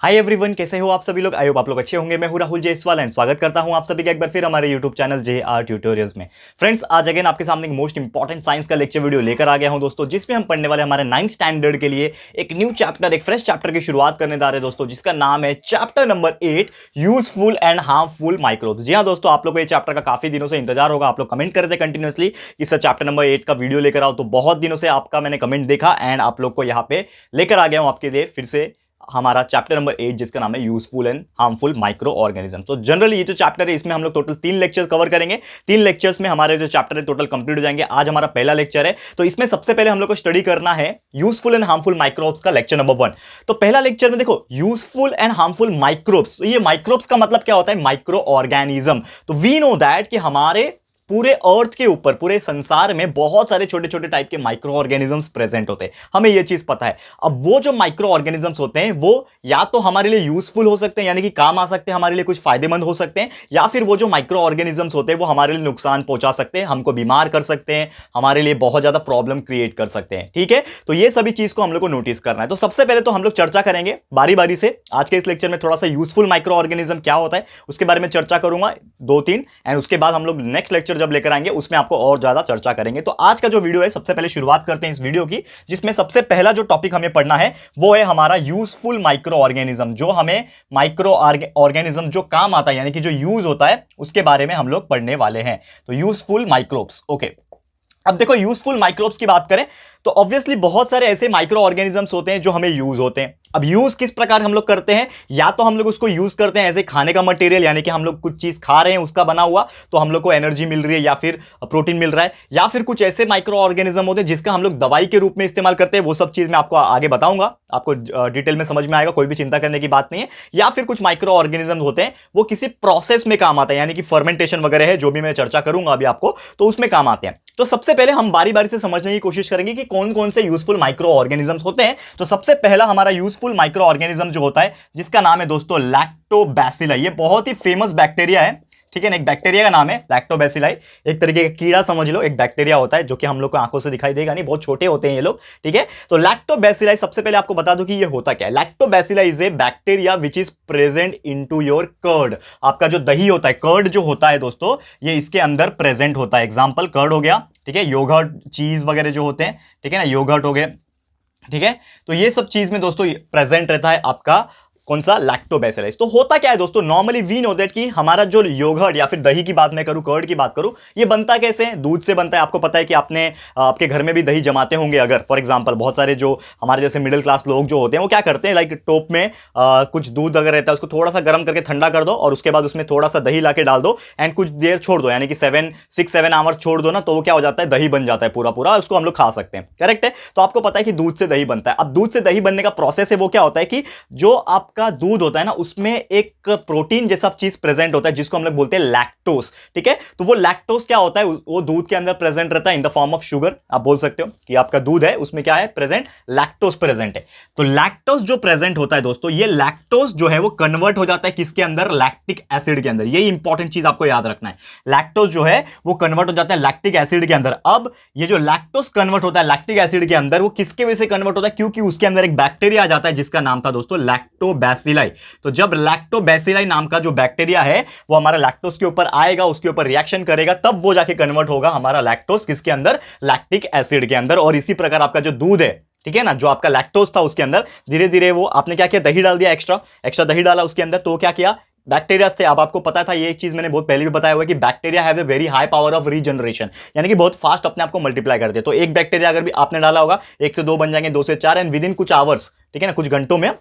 Hi everyone, कैसे हो आप सभी लोग। आई होप आप लोग अच्छे होंगे। मैं हूं राहुल जायसवाल एंड स्वागत करता हूं आप सभी का एक बार फिर हमारे यूट्यूब चैनल JR ट्यूटोरियल्स में। फ्रेंड्स, आज अगेन आपके सामने एक मोस्ट इंपॉर्टेंट साइंस का लेक्चर वीडियो लेकर आ गया हूं दोस्तों, जिसमें हम पढ़ने वाले हमारे 9th स्टैंडर्ड के लिए एक न्यू चैप्टर, एक फ्रेश चैप्टर की शुरुआत करने जा रहे हैं दोस्तों, जिसका नाम है chapter number 8, useful and harmful microbes. जी हाँ दोस्तों, आप लोग को ये चैप्टर का काफी दिनों से इंतजार होगा। आप लोग कमेंट करते कंटिन्यूसली कि सर चैप्टर नंबर 8 का वीडियो लेकर आओ, तो बहुत दिनों से आपका मैंने कमेंट देखा एंड आप लोग को यहाँ पे लेकर आ गया हूं आपके लिए फिर से हमारा चैप्टर नंबर 8, जिसका नाम है useful and harmful micro organism. तो जनरली ये जो चैप्टर है, इसमें हम लोग टोटल 3 लेक्चर्स कवर करेंगे। 3 लेक्चर्स में हमारे जो चैप्टर है टोटल कंप्लीट हो जाएंगे। आज हमारा पहला लेक्चर है, तो इसमें सबसे पहले हम लोग को स्टडी करना है यूजफुल एंड हार्मफुल माइक्रोब्स का लेक्चर नंबर 1। तो पहला लेक्चर में देखो, यूजफुल एंड हार्मफुल माइक्रोब्स। तो ये माइक्रोब्स का मतलब क्या होता है? Micro organism. तो वी नो दैट कि हमारे पूरे अर्थ के ऊपर, पूरे संसार में बहुत सारे छोटे छोटे टाइप के माइक्रो ऑर्गेनिजम्स प्रेजेंट होते हैं, हमें यह चीज पता है। अब वो जो माइक्रो ऑर्गेनिजम्स होते हैं वो या तो हमारे लिए यूजफुल हो सकते हैं, यानी कि काम आ सकते हैं, हमारे लिए कुछ फायदेमंद हो सकते हैं, या फिर वो जो माइक्रो ऑर्गेनिजम्स होते हैं वो हमारे लिए नुकसान पहुंचा सकते हैं, हमको बीमार कर सकते हैं, हमारे लिए बहुत ज्यादा प्रॉब्लम क्रिएट कर सकते हैं। ठीक है, तो ये सभी चीज को हम लोग को नोटिस करना है। तो सबसे पहले तो हम लोग चर्चा करेंगे बारी बारी से। आज के इस लेक्चर में थोड़ा सा यूजफुल माइक्रो ऑर्गेनिज्म क्या होता है उसके बारे में चर्चा करूंगा 2-3, एंड उसके बाद हम लोग नेक्स्ट लेक्चर जब लेकर आएंगे उसमें आपको और ज्यादा चर्चा करेंगे। तो आज का जो वीडियो है, सबसे पहले शुरुआत करते हैं इस वीडियो की, जिसमें सबसे पहला जो टॉपिक हमें पढ़ना है वो है हमारा यूजफुल माइक्रो ऑर्गेनिज्म। जो हमें माइक्रो ऑर्गेनिज्म जो काम आता है, यानी कि जो यूज होता है, उसके बारे में हम लोग पढ़ने वाले हैं। तो यूजफुल माइक्रोब्स। ओके, अब देखो यूजफुल माइक्रोब्स की बात करें तो ऑब्वियसली बहुत सारे ऐसे माइक्रो ऑर्गेनिजम्स होते हैं जो हमें यूज होते हैं। अब यूज किस प्रकार हम लोग करते हैं? या तो हम लोग उसको यूज करते हैं ऐसे खाने का मटेरियल, यानी कि हम लोग कुछ चीज खा रहे हैं उसका बना हुआ, तो हम लोग को एनर्जी मिल रही है या फिर प्रोटीन मिल रहा है, या फिर कुछ ऐसे माइक्रो ऑर्गेनिज्म होते हैं जिसका हम लोग दवाई के रूप में इस्तेमाल करते हैं। वो सब चीज मैं आपको आगे बताऊंगा, आपको डिटेल में समझ में आएगा, कोई भी चिंता करने की बात नहीं है। या फिर कुछ माइक्रो ऑर्गेनिज्म होते हैं वो किसी प्रोसेस में काम आता है, यानी कि फर्मेंटेशन वगैरह है, जो भी मैं चर्चा करूंगा अभी आपको, तो उसमें काम आते हैं। तो सबसे पहले हम बारी बारी से समझने की कोशिश करेंगे कि कौन कौन से यूजफुल माइक्रो ऑर्गेनिजम्स होते हैं। तो सबसे पहला हमारा यूजफुल माइक्रो ऑर्गेनिज्म जो होता है, जिसका नाम है दोस्तों लैक्टोबैसिलाई। ये बहुत ही फेमस बैक्टीरिया है, ठीक है ना। एक बैक्टीरिया का नाम है लैक्टोबैसिलाई। एक तरीके का कीड़ा समझ लो, एक बैक्टीरिया होता है जो कि हम लोग को आंखों से दिखाई देगा नहीं, बहुत छोटे होते हैं ये लोग, ठीक है। तो लैक्टोबैसिलाई, सबसे पहले आपको बता दूं कि ये होता क्या है। Lactobacilli is a bacteria which is present into your curd. आपका जो दही होता है, कर्ड जो होता है दोस्तों, ये इसके अंदर प्रेजेंट होता है। एग्जाम्पल कर्ड हो गया, ठीक है, योगर्ट, चीज वगैरह जो होते हैं, ठीक है ना, योगर्ट हो गए, ठीक है। तो ये सब चीज में दोस्तों प्रेजेंट रहता है आपका कौन सा? लैक्टोबैसिलस। तो होता क्या है दोस्तों, नॉर्मली वी नो दैट कि हमारा जो योगर्ट या फिर दही की बात मैं करूं, कर्ड की बात करूं, ये बनता कैसे है? दूध से बनता है। आपको पता है कि आपके घर में भी दही जमाते होंगे अगर, फॉर एग्जांपल बहुत सारे जो हमारे जैसे मिडिल क्लास लोग जो होते हैं वो क्या करते हैं, लाइक टोप में कुछ दूध अगर रहता है उसको थोड़ा सा गर्म करके ठंडा कर दो और उसके बाद उसमें थोड़ा सा दही ला के डाल दो एंड कुछ देर छोड़ दो, यानी कि 6-7 आवर्स छोड़ दो ना, तो वो क्या हो जाता है, दही बन जाता है पूरा पूरा, उसको हम लोग खा सकते हैं। करेक्ट है। तो आपको पता है कि दूध से दही बनता है। अब दूध से दही बनने का प्रोसेस है वो क्या होता है कि जो आपका दूध होता है ना, उसमें एक प्रोटीन जैसा चीज प्रेजेंट होता है जिसको हम लोग बोलते हैं लैक्टोस, ठीक है। तो वो लैक्टोस क्या होता है, वो दूध के अंदर प्रेजेंट रहता है in the form of sugar. आप बोल सकते हो कि आपका दूध है उसमें क्या है प्रेजेंट, लैक्टोस प्रेजेंट है। तो लैक्टोस जो प्रेजेंट होता है दोस्तों, ये लैक्टोस जो है वो कन्वर्ट हो जाता है किसके अंदर, लैक्टिक एसिड के अंदर। यही इंपॉर्टेंट चीज आपको याद रखना है। लैक्टोस जो है वो कन्वर्ट हो जाता है लैक्टिक एसिड के अंदर। अब ये जो लैक्टोस कन्वर्ट होता है लैक्टिक एसिड के अंदर, वो किसके वजह से कन्वर्ट होता है? क्योंकि उसके अंदर एक बैक्टीरिया आ जाता है जिसका नाम था दोस्तों लैक्टोबैसिलाई। तो जब लैक्टोबैसिलाई नाम का जो बैक्टीरिया है वो हमारा लैक्टोस के ऊपर आएगा, उसके ऊपर रिएक्शन करेगा, तब वो जाके कन्वर्ट होगा हमारा लैक्टोस किसके अंदर, लैक्टिक एसिड के अंदर। और इसी प्रकार आपका जो दूध है, ठीक है ना, जो आपका लैक्टोस था उसके अंदर धीरे धीरे वो आपने क्या किया, दही डाल दिया, एक्स्ट्रा दही डाला उसके अंदर, तो क्या किया, बैक्टीरिया थे। अब आपको पता था, ये एक चीज मैंने बहुत पहले भी बताया हुआ है कि bacteria have a very high power of regeneration, यानी कि बहुत फास्ट अपने आप को मल्टीप्लाई करते हैं। तो एक बैक्टीरिया अगर भी आपने डाला होगा, 1 से 2 बन जाएंगे, 2 से 4, एंड विद इन कुछ आवर्स, ठीक है ना, कुछ घंटों में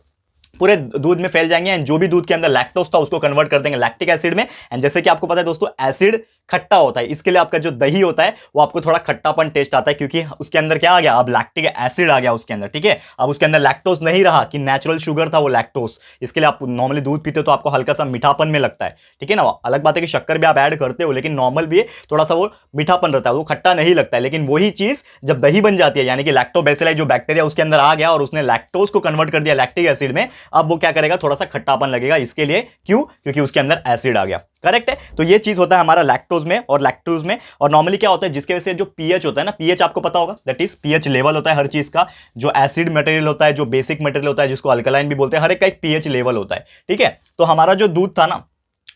पूरे दूध में फैल जाएंगे एंड जो भी दूध के अंदर लैक्टोस था उसको कन्वर्ट कर देंगे लैक्टिक एसिड में। एंड जैसे कि आपको पता है दोस्तों, एसिड खट्टा होता है, इसके लिए आपका जो दही होता है वो आपको थोड़ा खट्टापन टेस्ट आता है, क्योंकि उसके अंदर क्या आ गया, अब लैक्टिक एसिड आ गया उसके अंदर, ठीक है। अब उसके अंदर लैक्टोस नहीं रहा कि नेचुरल शुगर था वो लैक्टोस। इसके लिए आप नॉर्मली दूध पीते हो तो आपको हल्का सा मीठापन में लगता है, ठीक है ना। अलग बात है कि शक्कर भी आप ऐड करते हो, लेकिन नॉर्मल भी थोड़ा सा वो मीठापन रहता है, वो खट्टा नहीं लगता है। लेकिन वही चीज जब दही बन जाती है, यानी कि लैक्टोबैसिलाई जो बैक्टीरिया उसके अंदर आ गया और उसने लैक्टोस को कन्वर्ट कर दिया लैक्टिक एसिड में, अब वो क्या करेगा, थोड़ा सा खट्टापन लगेगा। इसके लिए क्यों? क्योंकि उसके अंदर एसिड आ गया। करेक्ट है। तो ये चीज होता है हमारा लैक्टोज में और लैक्टोज में। और नॉर्मली क्या होता है, जिसके वजह से जो पीएच होता है ना, पीएच आपको पता होगा, दैट इज पीएच लेवल होता है हर चीज का। जो एसिड मटेरियल होता है, जो बेसिक मटेरियल होता है, जिसको अल्कलाइन भी बोलते हैं, हर एक का एक पीएच लेवल होता है। ठीक है। तो हमारा जो दूध था ना,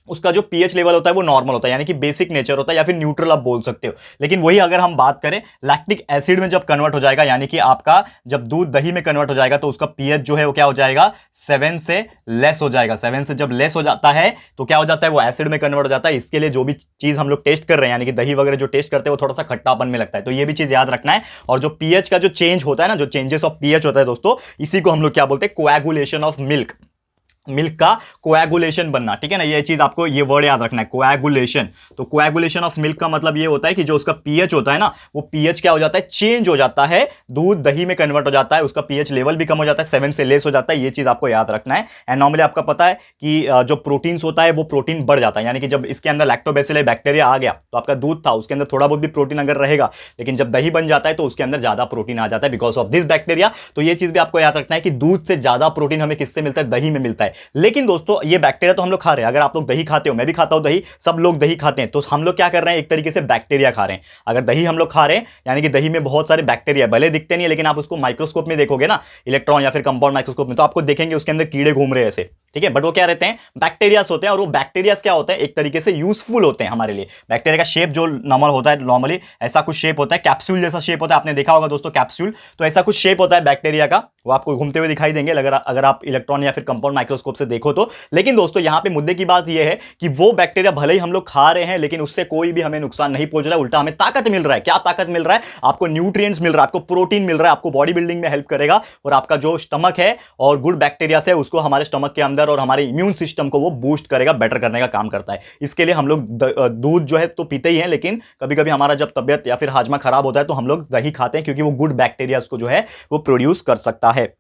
उसका जो पीएच लेवल होता है वो नॉर्मल होता है, यानी कि बेसिक नेचर होता है, या फिर न्यूट्रल आप बोल सकते हो। लेकिन वही अगर हम बात करें लैक्टिक एसिड में जब कन्वर्ट हो जाएगा, यानी कि आपका जब दूध दही में कन्वर्ट हो जाएगा, तो उसका पीएच जो है वो क्या हो जाएगा, 7 से लेस हो जाएगा। 7 से जब लेस हो जाता है तो क्या हो जाता है, वो एसिड में कन्वर्ट हो जाता है। इसके लिए जो भी चीज हम लोग टेस्ट कर रहे हैं, यानी कि दही वगैरह जो टेस्ट करते हैं, वो थोड़ा सा खट्टापन में लगता है। तो ये भी चीज याद रखना है। और जो पीएच का जो चेंज होता है ना, जो चेंजेस ऑफ पीएच होता है दोस्तों, इसी को हम लोग क्या बोलते हैं, कोएगुलेशन ऑफ मिल्क। मिल्क का कोएगुलेशन बनना। ठीक है ना, ये चीज आपको ये वर्ड याद रखना है, कोएगुलेशन। तो कोएगुलेशन ऑफ मिल्क का मतलब ये होता है कि जो उसका पीएच होता है ना, वो पीएच क्या हो जाता है, चेंज हो जाता है, दूध दही में कन्वर्ट हो जाता है, उसका पीएच लेवल भी कम हो जाता है, 7 से लेस हो जाता है। ये चीज आपको याद रखना है। एंड नॉर्मली आपका पता है कि जो प्रोटीन्स होता है वो प्रोटीन बढ़ जाता है, यानी कि जब इसके अंदर लैक्टोबैसिलस बैक्टीरिया आ गया, तो आपका दूध था उसके अंदर थोड़ा बहुत भी प्रोटीन अगर रहेगा, लेकिन जब दही बन जाता है तो उसके अंदर ज्यादा प्रोटीन आ जाता है बिकॉज ऑफ दिस बैक्टीरिया। तो ये चीज भी आपको याद रखना है कि दूध से ज्यादा प्रोटीन हमें किससे मिलता है, दही में मिलता है। लेकिन दोस्तों ये बैक्टीरिया तो हम लोग खा रहे हैं, अगर आप लोग दही खाते हो, मैं भी खाता हूं दही, सब लोग दही खाते हैं, तो हम लोग क्या कर रहे हैं, एक तरीके से बैक्टीरिया खा रहे हैं। अगर दही हम लोग खा रहे हैं, यानी कि दही में बहुत सारे बैक्टीरिया, भले दिखते नहीं है, लेकिन आप उसको माइक्रोस्कोप में देखोगे ना, इलेक्ट्रॉन या फिर कंपाउंड माइक्रोस्कोप में, तो आपको देखेंगे उसके अंदर कीड़े घूम रहे हैं ऐसे। ठीक है। बट वो क्या रहते हैं, बैक्टीरियास होते हैं। और वो बैक्टीरियास क्या होते हैं, एक तरीके से यूजफुल होते हैं हमारे लिए। बैक्टीरिया का शेप जो नॉर्मल होता है, नॉर्मली ऐसा कुछ शेप होता है, कैप्सूल जैसा शेप होता है, आपने देखा होगा दोस्तों कैप्सूल। तो ऐसा कुछ शेप होता है बैक्टीरिया का, वो आपको घूमते हुए दिखाई देंगे अगर आप इलेक्ट्रॉन या फिर कंपाउंड माइक्रोस्कोप से देखो तो। लेकिन दोस्तों यहाँ पे मुद्दे की बात यह है कि वो बैक्टीरिया भले ही हम लोग खा रहे हैं, लेकिन उससे कोई भी हमें नुकसान नहीं पहुंच रहा है, उल्टा हमें ताकत मिल रहा है। क्या ताकत मिल रहा है, आपको न्यूट्रिएंट्स मिल रहा है, आपको प्रोटीन मिल रहा है, आपको बॉडी बिल्डिंग में हेल्प करेगा। और आपका जो स्टमक है और गुड बैक्टीरिया से, उसको हमारे स्टमक के अंदर और हमारे इम्यून सिस्टम को वो बूस्ट करेगा, बेटर करने का काम करता है। इसके लिए हम लोग दूध जो है तो पीते ही हैं, लेकिन कभी कभी हमारा जब तबियत या फिर हाजमा खराब होता है तो हम लोग दही खाते हैं, क्योंकि वो गुड बैक्टीरिया को जो है वो प्रोड्यूस कर सकता है।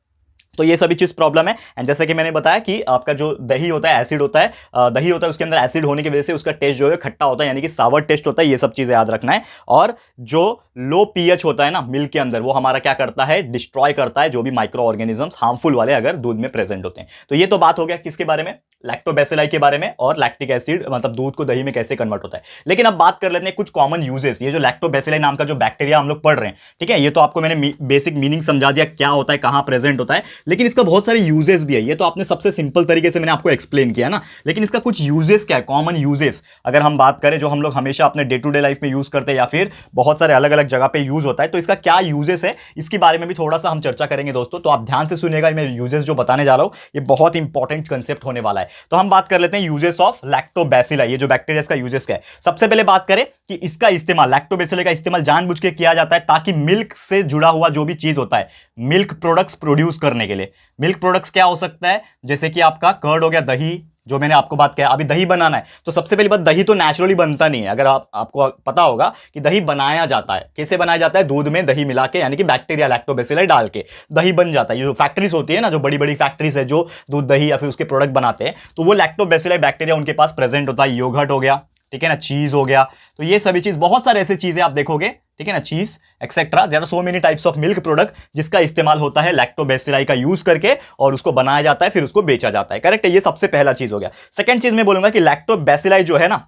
तो ये सभी चीज प्रॉब्लम है। एंड जैसे कि मैंने बताया कि आपका जो दही होता है, एसिड होता है, दही होता है, उसके अंदर एसिड होने की वजह से उसका टेस्ट जो है खट्टा होता है, यानी कि सावर टेस्ट होता है। ये सब चीजें याद रखना है। और जो लो पीएच होता है ना मिल्क के अंदर, वो हमारा क्या करता है, डिस्ट्रॉय करता है जो भी माइक्रो ऑर्गेनिजम्स हार्मफुल वाले अगर दूध में प्रेजेंट होते हैं। तो ये तो बात हो गया किसके बारे में, लैक्टोबैसिलाई के बारे में, और लैक्टिक एसिड मतलब दूध को दही में कैसे कन्वर्ट होता है। लेकिन अब बात कर लेते हैं कुछ कॉमन यूजेस। ये जो लैक्टोबैसिलाई नाम का जो बैक्टीरिया हम लोग पढ़ रहे हैं, ठीक है, ये तो आपको मैंने बेसिक मीनिंग समझा दिया, क्या होता है, कहां प्रेजेंट होता है, लेकिन इसका बहुत सारे यूजेस भी है। ये तो आपने सबसे सिंपल तरीके से मैंने आपको एक्सप्लेन किया ना, लेकिन इसका कुछ यूजेस क्या है, कॉमन यूजेस अगर हम बात करें, जो हम लोग हमेशा अपने डे टू डे लाइफ में यूज करते हैं या फिर बहुत सारे अलग अलग जगह पे यूज होता है, तो इसका क्या यूजेस है, इसके बारे में भी थोड़ा सा हम चर्चा करेंगे दोस्तों। तो आप ध्यान से सुनिएगा, मैं यूजेस जो बताने जा रहा हूं ये बहुत इंपॉर्टेंट कंसेप्ट होने वाला है। तो हम बात कर लेते हैं यूजेस ऑफ लैक्टोबैसिलाई, ये जो बैक्टीरिया का यूजेस क्या है। सबसे पहले बात करें कि इसका इस्तेमाल, लैक्टोबैसिलाई का इस्तेमाल जानबूझ के किया जाता है ताकि मिल्क से जुड़ा हुआ जो भी चीज होता है, मिल्क प्रोडक्ट्स प्रोड्यूस करने के लिए। मिल्क प्रोडक्ट्स क्या हो सकता है, जैसे कि आपका कर्ड हो गया, दही, जो मैंने आपको बात किया, अभी दही बनाना है तो सबसे पहली बात, दही तो नेचुरली बनता नहीं है। अगर आपको पता होगा कि दही बनाया जाता है, कैसे बनाया जाता है, दूध में दही मिला के, यानी कि बैक्टीरिया लैक्टोबैसिलाई डाल के दही बन जाता है। ये जो फैक्ट्रीज होती है ना, जो बड़ी बड़ी फैक्ट्रीज है जो दूध दही या फिर उसके प्रोडक्ट बनाते हैं, तो वो लैक्टोबैसिलाई बैक्टीरिया उनके पास प्रेजेंट होता है। योगर्ट हो गया, ठीक है ना, चीज हो गया, तो ये सभी चीज, बहुत सारे ऐसे चीजें आप देखोगे, ठीक है ना, cheese etcetera, there are so many types of milk product जिसका इस्तेमाल होता है लैक्टोबैसिलाई का यूज करके, और उसको बनाया जाता है, फिर उसको बेचा जाता है। करेक्ट है, ये सबसे पहला चीज हो गया। सेकंड चीज मैं बोलूंगा कि लैक्टोबैसिलाई जो है ना,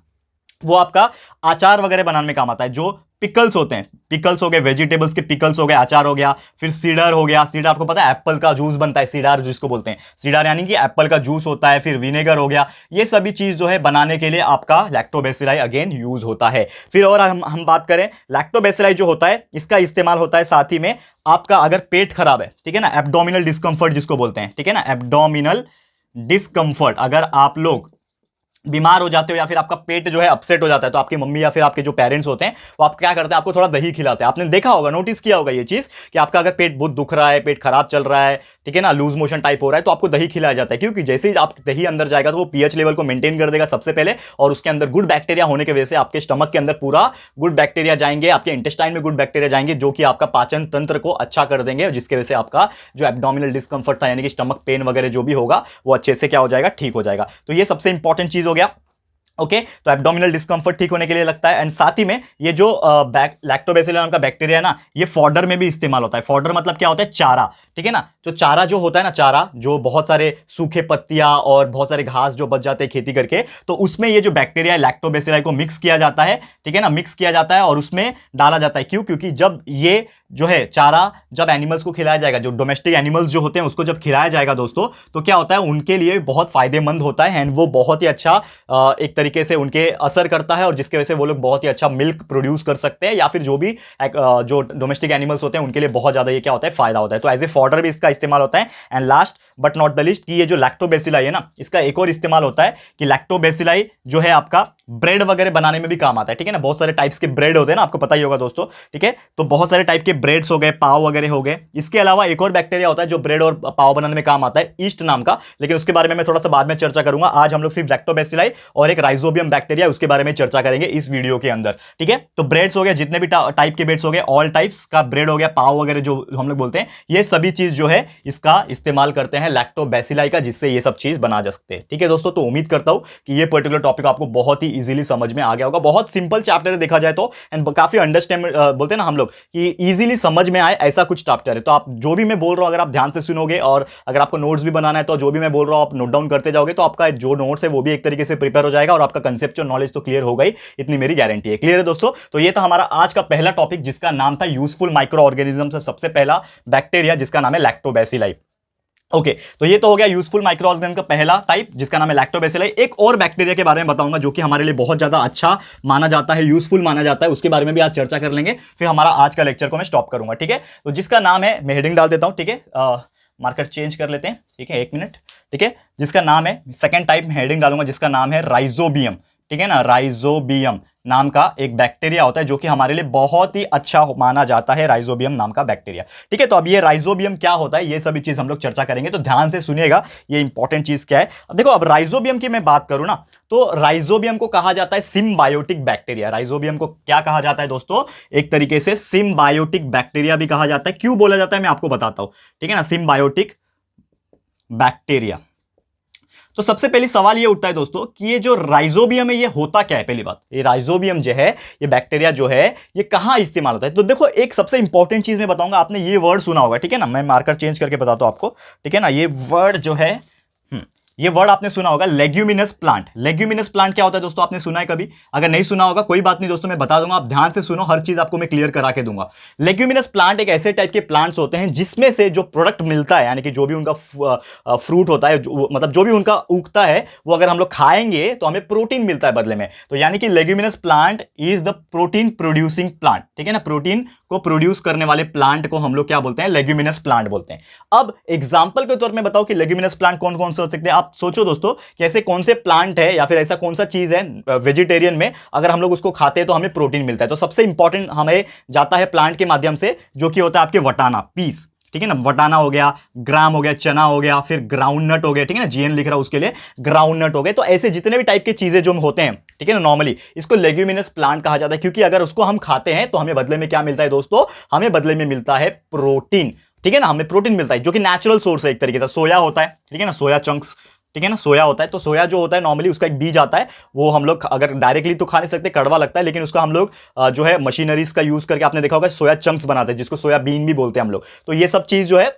वो आपका अचार वगैरह बनाने में काम आता है। जो पिकल्स होते हैं, पिकल्स हो गए, वेजिटेबल्स के पिकल्स हो गए, अचार हो गया, फिर सीडर हो गया। सीडर आपको पता है एप्पल का जूस बनता है, सीडर जिसको बोलते हैं, सीडर यानी कि एप्पल का जूस होता है। फिर विनेगर हो गया, ये सभी चीज जो है बनाने के लिए आपका लैक्टोबैसिलाई अगेन यूज होता है। फिर और हम बात करें, लैक्टोबैसिलाई जो होता है इसका इस्तेमाल होता है साथ ही में आपका अगर पेट खराब है, ठीक है ना, एब्डोमिनल डिस्कंफर्ट जिसको बोलते हैं, ठीक है ना, एब्डोमिनल डिस्कंफर्ट, अगर आप लोग बीमार हो जाते हो या फिर आपका पेट जो है अपसेट हो जाता है, तो आपकी मम्मी या फिर आपके जो पेरेंट्स होते हैं वो आप क्या करते हैं, आपको थोड़ा दही खिलाते हैं। आपने देखा होगा, नोटिस किया होगा ये चीज कि आपका अगर पेट बहुत दुख रहा है, पेट खराब चल रहा है, ठीक है ना, लूज मोशन टाइप हो रहा है, तो आपको दही खिलाया जाता है। क्योंकि जैसे ही आप दही अंदर जाएगा तो वो पीएच लेवल को मेंटेन कर देगा सबसे पहले, और उसके अंदर गुड बैक्टीरिया होने की वजह से आपके स्टमक के अंदर पूरा गुड बैक्टीरिया जाएंगे, आपके इंटेस्टाइन में गुड बैक्टीरिया जाएंगे, जो कि आपका पाचन तंत्र को अच्छा कर देंगे, जिसकी वजह से आपका जो एब्डोमिनल डिस्कंफर्ट था, यानी कि स्टमक पेन वगैरह जो भी होगा, वो अच्छे से क्या हो जाएगा, ठीक हो जाएगा। तो ये सबसे इंपॉर्टेंट चीज हो गया। ओके तो एब्डोमिनल डिस्कम्फर्ट ठीक होने के लिए लगता है। एंड साथ ही में ये जो लैक्टोबैसिलस नाम का बैक्टीरिया है ना, ये फॉडर में भी इस्तेमाल होता है। फॉडर मतलब क्या होता है? चारा, ठीक है ना। जो चारा जो होता है ना, चारा जो बहुत सारे सूखे पत्तियां और बहुत सारे घास जो बच जाते हैं खेती करके, तो उसमें ये जो बैक्टीरिया है लैक्टोबैसिलाई को मिक्स किया जाता है, ठीक है ना, मिक्स किया जाता है और उसमें डाला जाता है। क्यों? क्योंकि जब ये जो है चारा जब एनिमल्स को खिलाया जाएगा, जो डोमेस्टिक एनिमल्स जो होते हैं उसको जब खिलाया जाएगा दोस्तों, तो क्या होता है उनके लिए बहुत फायदेमंद होता है एंड वो बहुत ही अच्छा एक तरीके से उनके असर करता है और जिसकी वजह से वो लोग बहुत ही अच्छा मिल्क प्रोड्यूस कर सकते हैं या फिर जो भी जो डोमेस्टिक एनिमल्स होते हैं उनके लिए बहुत ज्यादा ये क्या होता है? फायदा होता है। तो एज ए फॉडर भी इसका इस्तेमाल होता है। And last but not the list कि ये जो लैक्टोबैसिलाई है ना, इसका एक और इस्तेमाल होता है कि लैक्टोबैसिलाई जो है आपका ब्रेड वगैरह बनाने में भी काम आता है, ठीक है ना। बहुत सारे टाइप्स के ब्रेड होते हैं ना, आपको पता ही होगा दोस्तों, ठीक है। तो बहुत सारे टाइप के ब्रेड्स हो गए, पाव वगैरह हो गए। इसके अलावा एक और बैक्टीरिया होता है जो ब्रेड और पाव बनाने में काम आता है, ईस्ट नाम का, लेकिन उसके बारे में मैं थोड़ा सा बाद में चर्चा करूंगा। आज हम लोग सिर्फ लैक्टोबैसिलाई और एक राइजोबियम बैक्टीरिया उसके बारे में चर्चा करेंगे इस वीडियो के अंदर, ठीक है। तो ब्रेड्स हो गए, जितने भी टाइप के ब्रेड्स हो गए, ऑल टाइप्स का ब्रेड हो गया, पाव वगैरह जो हम लोग बोलते हैं, ये सभी चीज जो है इसका इस्तेमाल करते हैं लैक्टोबैसिलाई का, जिससे ये सब चीज बना जा सकते हैं, ठीक है दोस्तों। तो उम्मीद करता हूं कि ये पर्टिकुलर टॉपिक आपको बहुत ही इजीली समझ में आ गया होगा। बहुत सिंपल चैप्टर है देखा जाए तो, एंड काफी अंडरस्टैंड बोलते हैं ना हम लोग कि इजीली समझ में आए, ऐसा कुछ चैप्टर है। तो आप जो भी मैं बोल रहा हूं अगर आप ध्यान से सुनोगे और अगर आपको नोट्स भी बनाना है तो जो भी मैं बोल रहा हूं आप नोट डाउन करते जाओगे तो आपका जो नोट्स है वो भी एक तरीके से प्रिपेयर हो जाएगा और आपका कंसेप्चुअल नॉलेज तो क्लियर होगा ही, इतनी मेरी गारंटी है। क्लियर है दोस्तों? तो ये था हमारा आज का पहला टॉपिक जिसका नाम था यूजफुल माइक्रो ऑर्गेनिज्म से सबसे पहला बैक्टीरिया जिसका नाम है लैक्टोबैसिलाई। ओके तो ये तो हो गया यूजफुल माइक्रो ऑर्गेनिज्म का पहला टाइप जिसका नाम है लैक्टोबैसिलाई। एक और बैक्टीरिया के बारे में बताऊंगा जो कि हमारे लिए बहुत ज्यादा अच्छा माना जाता है, यूजफुल माना जाता है, उसके बारे में भी आज चर्चा कर लेंगे। फिर हमारा आज का लेक्चर को मैं स्टॉप करूंगा, ठीक है। तो जिसका नाम है, मैं हेडिंग डाल देता हूं, ठीक है, मार्कर चेंज कर लेते हैं, ठीक है, 1 मिनट, ठीक है। जिसका नाम है, सेकंड टाइप में हेडिंग डालूंगा जिसका नाम है राइजोबियम, ठीक है ना। राइजोबियम नाम का एक बैक्टीरिया होता है जो कि हमारे लिए बहुत ही अच्छा माना जाता है, राइजोबियम नाम का बैक्टीरिया, ठीक है। तो अब ये राइजोबियम क्या होता है, ये सभी चीज हम लोग चर्चा करेंगे, तो ध्यान से सुनिएगा, ये इंपॉर्टेंट चीज क्या है। अब देखो, अब राइजोबियम की मैं बात करूं ना, तो राइजोबियम को कहा जाता है सिम्बायोटिक बैक्टीरिया। राइजोबियम को क्या कहा जाता है दोस्तों? एक तरीके से सिम्बायोटिक बैक्टीरिया भी कहा जाता है। क्यों बोला जाता है मैं आपको बताता हूं, ठीक है ना, सिम्बायोटिक बैक्टीरिया। तो सबसे पहली सवाल ये उठता है दोस्तों कि ये जो राइजोबियम है ये होता क्या है। पहली बात, ये राइजोबियम जो है, ये बैक्टीरिया जो है, ये कहां इस्तेमाल होता है। तो देखो, एक सबसे इंपॉर्टेंट चीज मैं बताऊंगा, आपने ये वर्ड सुना होगा, ठीक है ना। मैं मार्कर चेंज करके बताता हूं आपको, ठीक है ना। ये वर्ड जो है, ये वर्ड आपने सुना होगा, लेग्यूमिनस प्लांट। लेग्यूमिनस प्लांट क्या होता है दोस्तों, आपने सुना है कभी? अगर नहीं सुना होगा कोई बात नहीं दोस्तों, मैं बता दूंगा, आप ध्यान से सुनो, हर चीज आपको मैं क्लियर करा के दूंगा। लेग्यूमिनस प्लांट एक ऐसे टाइप के प्लांट्स होते हैं जिसमें से जो प्रोडक्ट मिलता है, यानी कि जो भी उनका फ्रूट होता है, मतलब जो भी उनका उगता है, वो अगर हम लोग खाएंगे तो हमें प्रोटीन मिलता है बदले में। तो यानी कि leguminous plant is the protein producing plant, ठीक है ना। प्रोटीन को प्रोड्यूस करने वाले प्लांट को हम लोग क्या बोलते हैं? लेग्यूमिनस प्लांट बोलते हैं। अब एग्जांपल के तौर में बताओ कि लेग्यूमिनस प्लांट कौन कौन से हो सकते हैं। आप सोचो दोस्तों कि ऐसे कौन से प्लांट है या फिर ऐसा कौन सा चीज है वेजिटेरियन में, अगर हम लोग उसको खाते हैं तो हमें प्रोटीन मिलता है। तो सबसे इंपॉर्टेंट हमें जाता है प्लांट के माध्यम से, जो कि होता है आपके वटाना, पीस, ठीक है ना। वटाना हो गया, ग्राम हो गया, चना हो गया, फिर ग्राउंड नट हो गया, ठीक है ना, जीएन लिख रहा है उसके लिए, ग्राउंड नट हो गए। तो ऐसे जितने भी टाइप की चीजें जो होते हैं, ठीक है ना, नॉर्मली इसको लेग्यूमिनस प्लांट कहा जाता है, क्योंकि अगर उसको हम खाते हैं तो हमें बदले में क्या मिलता है दोस्तों? हमें बदले में मिलता है प्रोटीन, ठीक है ना। हमें प्रोटीन मिलता है जो कि नेचुरल सोर्स है एक तरीके से। सोया होता है, ठीक है ना, सोया चंक्स, ठीक है ना, सोया होता है। तो सोया जो होता है नॉर्मली उसका एक बीज आता है, वो हम लोग अगर डायरेक्टली तो खा नहीं सकते, कड़वा लगता है, लेकिन उसका हम लोग जो है मशीनरीज का यूज करके, आपने देखा होगा, सोया चंक्स बनाते हैं जिसको सोया बीन भी बोलते हैं हम लोग। तो ये सब चीज जो है,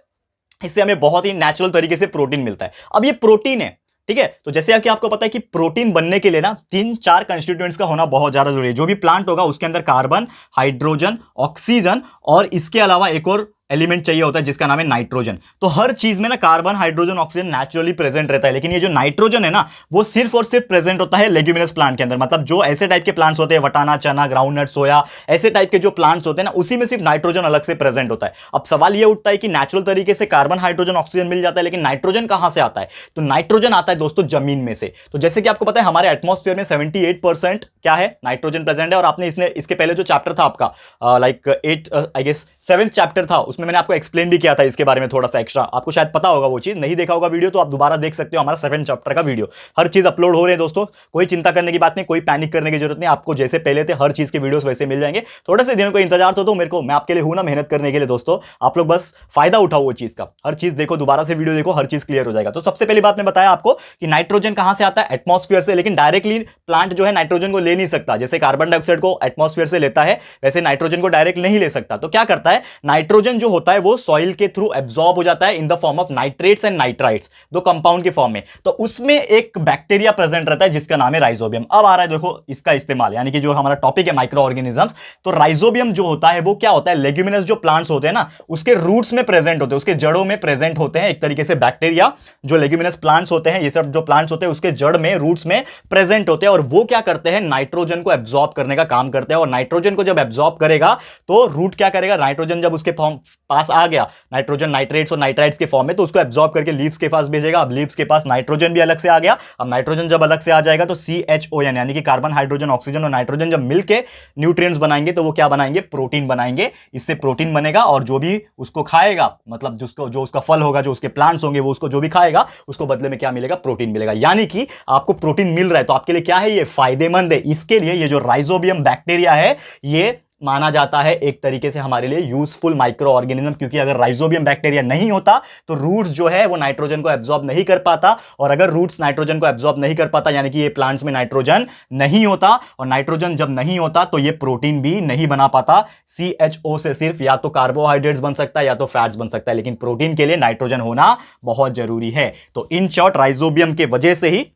इससे हमें बहुत ही नेचुरल तरीके से प्रोटीन मिलता है। अब ये प्रोटीन है, ठीक है। तो जैसे कि आपको पता है कि प्रोटीन बनने के लिए ना 3-4 कंस्टिट्यूएंट्स का होना बहुत ज्यादा जरूरी है। जो भी प्लांट होगा उसके अंदर कार्बन, हाइड्रोजन, ऑक्सीजन और इसके अलावा एक और एलिमेंट चाहिए होता है जिसका नाम है नाइट्रोजन। तो हर चीज में ना carbon, hydrogen, oxygen naturally present रहता है, लेकिन ये जो नाइट्रोजन है ना, वो सिर्फ और सिर्फ प्रेजेंट होता है लेग्यूमिनस प्लांट के अंदर। मतलब जो ऐसे टाइप के प्लांट्स होते हैं, वटाना, चना, ग्राउंडनट, सोया, ऐसे टाइप के जो प्लांट्स होते हैं ना, उसी में सिर्फ नाइट्रोजन अलग से प्रेजेंट होता है। अब सवाल ये उठता है कि नेचुरल तरीके से कार्बन, हाइड्रोजन, ऑक्सीजन मिल जाता है, लेकिन नाइट्रोजन कहां से आता है? तो नाइट्रोजन आता है दोस्तों जमीन में से। तो जैसे कि आपको पता है हमारे एटमॉस्फेयर में 78% क्या है? नाइट्रोजन प्रेजेंट है। और आपने इसके पहले जो चैप्टर था आपका, like 8 I guess 7th chapter था, उसमें उसमें मैंने आपको एक्सप्लेन भी किया था इसके बारे में थोड़ा सा एक्स्ट्रा, आपको शायद पता होगा वो चीज, नहीं देखा होगा वीडियो तो आप दोबारा देख सकते हो, हमारा 7 चैप्टर का वीडियो, हर चीज अपलोड हो रहे हैं दोस्तों, कोई चिंता करने की बात नहीं, कोई पैनिक करने की जरूरत नहीं, आपको जैसे पहले थे हर चीज के वीडियोस वैसे मिल जाएंगे, थोड़े से दिनों का इंतजार तो दो मेरे को, मैं आपके लिए हूं ना मेहनत करने के लिए दोस्तों, आप लोग बस फायदा उठाओ वो चीज का, हर चीज देखो, दोबारा से वीडियो देखो, हर चीज क्लियर हो जाएगा। तो सबसे पहली बात मैं बताया आपको कि नाइट्रोजन कहां से आता है, एटमॉस्फेयर से, लेकिन डायरेक्टली प्लांट जो है नाइट्रोजन को ले नहीं सकता, जैसे कार्बन डाइऑक्साइड को एटमॉस्फेयर से लेता है वैसे नाइट्रोजन को डायरेक्ट नहीं ले सकता, तो क्या करता है, नाइट्रोजन जो होता है वो सॉइल के थ्रू एब्जॉर्ब हो जाता है in the form of nitrates and nitrites, दो कंपाउंड के फॉर्म में, तो उसमें एक बैक्टीरिया प्रेजेंट रहता है जिसका नाम है राइजोबियम। अब आ रहा है देखो इसका इस्तेमाल, यानी कि जो हमारा टॉपिक है माइक्रो ऑर्गेनिजम्स, तो राइजोबियम जो होता है वो क्या होता है, लेग्यूमिनस जो प्लांट्स होते हैं ना उसके रूट्स में प्रेजेंट होते हैं, उसके जड़ों में प्रेजेंट होते हैं, एक तरीके से बैक्टीरिया जो लेग्यूमिनस प्लांट्स होते हैं, ये सब जो प्लांट्स होते हैं उसके जड़ में रूट्स में प्रेजेंट होते हैं, और वो क्या करते हैं, नाइट्रोजन को एब्जॉर्ब करने का काम करते हैं, और नाइट्रोजन को जब एब्जॉर्ब करेगा तो रूट क्या करेगा, नाइट्रोजन जब उसके पास आ गया, नाइट्रोजन नाइट्रेट्स और नाइट्राइट्स के फॉर्म में, तो उसको एब्जॉर्ब करके लीव्स के पास भेजेगा, अब लीव्स के पास नाइट्रोजन भी अलग से आ गया, अब नाइट्रोजन जब अलग से आ जाएगा तो CHON यानी कि कार्बन हाइड्रोजन ऑक्सीजन और नाइट्रोजन जब मिलके न्यूट्रिएंट्स बनाएंगे तो वो क्या बनाएंगे, प्रोटीन बनाएंगे, इससे प्रोटीन बनेगा, और जो भी उसको खाएगा, मतलब जिसको जो उसका फल होगा, जो उसके प्लांट्स होंगे, वो उसको जो भी खाएगा उसको बदले में क्या मिलेगा, प्रोटीन मिलेगा, यानी कि आपको प्रोटीन मिल रहा है, तो आपके लिए क्या है, ये फायदेमंद है। इसके लिए ये जो राइजोबियम बैक्टीरिया है ये माना जाता है एक तरीके से हमारे लिए यूजफुल माइक्रो ऑर्गेनिज्म, क्योंकि अगर राइजोबियम बैक्टीरिया नहीं होता तो रूट्स जो है वो नाइट्रोजन को एब्जॉर्ब नहीं कर पाता, और अगर रूट्स नाइट्रोजन को एब्जॉर्ब नहीं कर पाता यानी कि ये प्लांट्स में नाइट्रोजन नहीं होता, और नाइट्रोजन जब नहीं होता तो ये प्रोटीन भी नहीं बना पाता, CHO से सिर्फ या तो कार्बोहाइड्रेट्स बन सकता है या तो फैट्स बन सकता है, लेकिन प्रोटीन के लिए नाइट्रोजन होना बहुत जरूरी है। तो इन शॉर्ट राइजोबियम के वजह से ही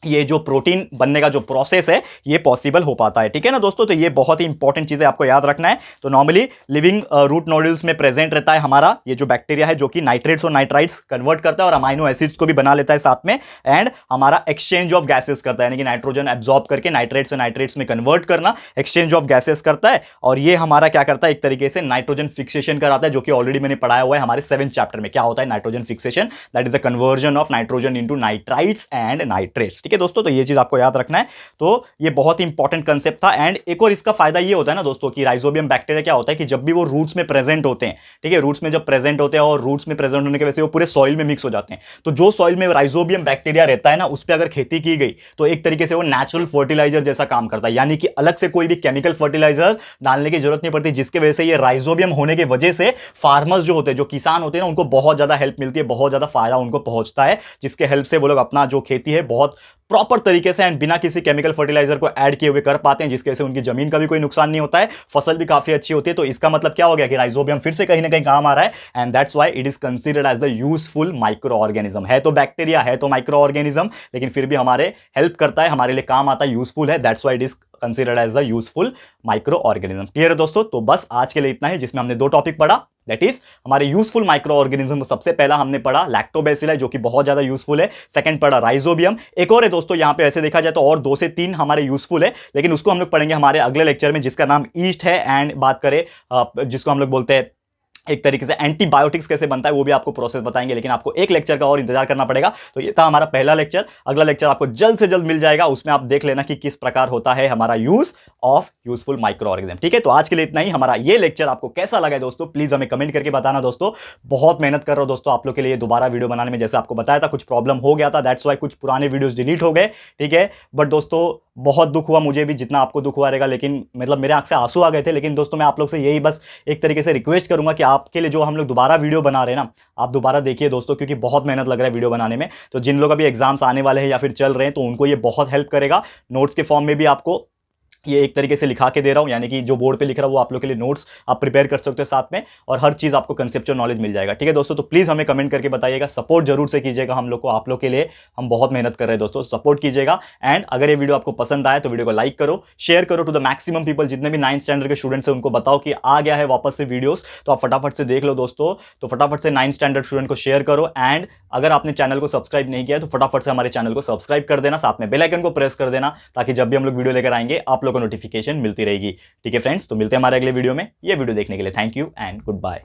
ये जो प्रोटीन बनने का जो प्रोसेस है ये पॉसिबल हो पाता है, ठीक है ना दोस्तों। तो ये बहुत ही इंपॉर्टेंट चीजें आपको याद रखना है। तो नॉर्मली लिविंग रूट नोड्यूल्स में प्रेजेंट रहता है हमारा ये जो बैक्टीरिया है, जो कि नाइट्रेट्स और नाइट्राइट्स कन्वर्ट करता है और अमाइनो एसिड्स को भी बना लेता है साथ में, एंड हमारा एक्सचेंज ऑफ गैसेस करता है, यानी कि नाइट्रोजन एब्जॉर्ब करके नाइट्रेट्स और नाइट्रेट्स में कन्वर्ट करना, एक्सचेंज ऑफ गैसेस करता है, और ये हमारा क्या करता है, एक तरीके से नाइट्रोजन फिक्सेशन कराता है, जो कि ऑलरेडी मैंने पढ़ाया हुआ है हमारे 7th चैप्टर में। क्या होता है nitrogen fixation, that is the conversion of nitrogen into nitrites and nitrates, ठीक है दोस्तों। तो ये चीज आपको याद रखना है। तो ये बहुत ही इंपॉर्टेंट कंसेप्ट था। एंड एक और इसका फायदा ये होता है ना दोस्तों कि राइजोबियम बैक्टीरिया क्या होता है कि जब भी वो रूट्स में प्रेजेंट होते हैं, ठीक है, रूट्स में जब प्रेजेंट होते हैं और रूट्स में प्रेजेंट होने की वजह से वो पूरे सॉइल में मिक्स हो जाते हैं, तो जो सॉइल में राइजोबियम बैक्टीरिया रहता है ना उस पर अगर खेती की गई तो एक तरीके से वो नेचुरल फर्टिलाइजर जैसा काम करता है, यानी कि अलग से कोई भी केमिकल फर्टिलाइजर डालने की जरूरत नहीं पड़ती, जिसकी वजह से ये राइजोबियम होने की वजह से फार्मर्स जो होते हैं, जो किसान होते हैं ना, उनको बहुत ज्यादा हेल्प मिलती है, बहुत ज्यादा फायदा उनको पहुंचता है, जिसके हेल्प से वो लोग अपना जो खेती है बहुत प्रॉपर तरीके से एंड बिना किसी केमिकल फर्टिलाइजर को ऐड किए हुए कर पाते हैं, जिसकी वजह से उनकी जमीन का भी कोई नुकसान नहीं होता है, फसल भी काफी अच्छी होती है। तो इसका मतलब क्या हो गया कि राइजोबियम फिर से कहीं ना कहीं काम आ रहा है, and that's why it is considered as the useful micro organism. है तो बैक्टीरिया, है तो माइक्रो ऑर्गेनिज्म, लेकिन फिर भी हमारे हेल्प करता है, हमारे लिए काम आता है, यूजफुल है, that's why it is considered as the useful micro organism. Clear है दोस्तों। तो बस आज के लिए इतना ही, जिसमें हमने 2 टॉपिक पढ़ा, दैट इज हमारे यूजफुल माइक्रो ऑर्गेनिज्म। सबसे पहला हमने पढ़ा लैक्टोबैसिलाई, जो कि बहुत ज्यादा यूजफुल है। सेकंड पढ़ा राइजोबियम। एक और है दोस्तों, यहां पे ऐसे देखा जाए तो और 2 से 3 हमारे यूजफुल है, लेकिन उसको हम लोग पढ़ेंगे हमारे अगले लेक्चर में, जिसका नाम ईस्ट है। एंड बात करें जिसको हम लोग बोलते हैं एक तरीके से एंटीबायोटिक्स कैसे बनता है, वो भी आपको प्रोसेस बताएंगे, लेकिन आपको एक लेक्चर का और इंतजार करना पड़ेगा। तो ये था हमारा पहला लेक्चर। अगला लेक्चर आपको जल्द से जल्द मिल जाएगा, उसमें आप देख लेना कि किस प्रकार होता है हमारा use of useful micro organism, ठीक है। तो आज के लिए इतना ही। हमारा ये लेक्चर आपको कैसा लगा दोस्तों, प्लीज हमें कमेंट करके बताना दोस्तों। बहुत मेहनत कर रहा हूं दोस्तों आप लोग के लिए दोबारा वीडियो बनाने में, जैसे आपको बताया था कुछ प्रॉब्लम हो गया था, दैट्स वाई कुछ पुराने वीडियोस डिलीट हो गए, ठीक है। बट दोस्तों बहुत दुख हुआ मुझे भी, जितना आपको दुख हुआ रहेगा, लेकिन मतलब मेरे आंख से आंसू आ गए थे। लेकिन दोस्तों मैं आप लोग से यही बस एक तरीके से रिक्वेस्ट करूंगा कि आपके लिए जो हम लोग दोबारा वीडियो बना रहे हैं ना, आप दोबारा देखिए दोस्तों, क्योंकि बहुत मेहनत लग रहा है वीडियो बनाने में। तो जिन लोग अभी एग्जाम्स आने वाले हैं या फिर चल रहे हैं, तो उनको ये बहुत हेल्प करेगा। नोट्स के फॉर्म में भी आपको ये एक तरीके से लिखा के दे रहा हूं, यानी कि जो बोर्ड पे लिख रहा हूं वो आप लोग के लिए नोट्स आप प्रिपेयर कर सकते हो साथ में, और हर चीज आपको कंसेप्चुअल नॉलेज मिल जाएगा, ठीक है दोस्तों। तो प्लीज हमें कमेंट करके बताइएगा, सपोर्ट जरूर से कीजिएगा हम लोग को, आप लोग के लिए हम बहुत मेहनत कर रहे हैं दोस्तों, सपोर्ट कीजिएगा। एंड अगर ये वीडियो आपको पसंद आए तो वीडियो को लाइक करो, शेयर करो टू द मैक्सिमम पीपल। जितने भी 9th स्टैंडर्ड के स्टूडेंट्स हैं उनको बताओ कि आ गया है वापस से वीडियोस, तो आप फटाफट से देख लो दोस्तों। तो फटाफट से 9th स्टैंडर्ड स्टूडेंट को शेयर करो। एंड अगर आपने चैनल को सब्सक्राइब नहीं किया तो फटाफट से हमारे चैनल को सब्सक्राइब कर देना, साथ में बेल आइकन को प्रेस कर देना, ताकि जब भी हम लोग वीडियो लेकर आएंगे आप लोग को नोटिफिकेशन मिलती रहेगी, ठीक है फ्रेंड्स। तो मिलते हैं हमारे अगले वीडियो में। ये वीडियो देखने के लिए thank you and good bye.